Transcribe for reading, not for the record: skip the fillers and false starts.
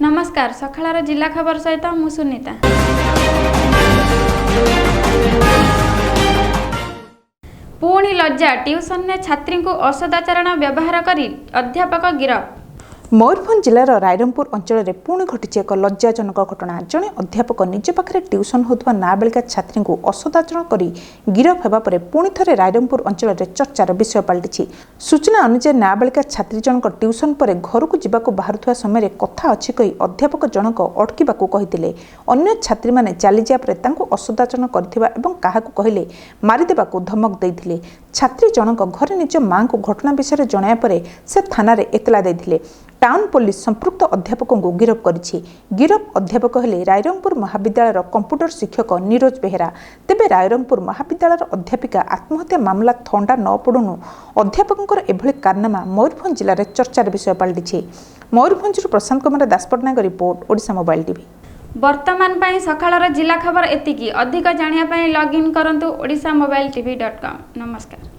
नमस्कार सखाळार जिला खबर सहित मु सुनीता। पुणी लज्जा ट्यूशन ने छात्री को असदाचरण व्यवहार करी अध्यापक गिरफ। मयूरभंज जिलार रायरंगपुर अंचल में पुणी घटी एक लज्जाजनक घटना। जड़े अध्यापक निज पाखे ट्यूशन होता नाबालिका छात्री को असदाचरण कर गिरफ होगा पर पुणी थे रायरंगपुर अंचल में चर्चार विषय पलटि। सूचना अनुसार नाबालिका छात्री जनक ट्यूशन पर घर को जावाक बाहर समय कथा अच्छी कही अध्यापक जनक अटकवा कहते अन्य छात्री मैंने चली जावापर असदाचरण कर कहले मारिदेवा धमक देते। छात्री जनक घर निज माँ को घटना विषय जनाया पर से थाना एतला देते। टाउन पुलिस संपृक्त अध्यापक को गिरफ करिछि। गिरफ अध्यापक हेले रायरंगपुर महाविद्यालय कंप्यूटर शिक्षक नीरज बेहेरा। तेबे रायरंगपुर महाविद्यालय अध्यापिका आत्महत्या मामला थंडा न पड़ुनु अध्यापक एभली कारनामा मयूरभंज जिले में चर्चार विषय पलटि। Mayurbhanj Prashant Kumar Daspatnaik report Odisha mobile TV. वर्तमान पाई सखाळार जिला खबर एतिकी। अधिक जानिया पाई लॉगिन करंतु odishamobiletv.com। नमस्कार।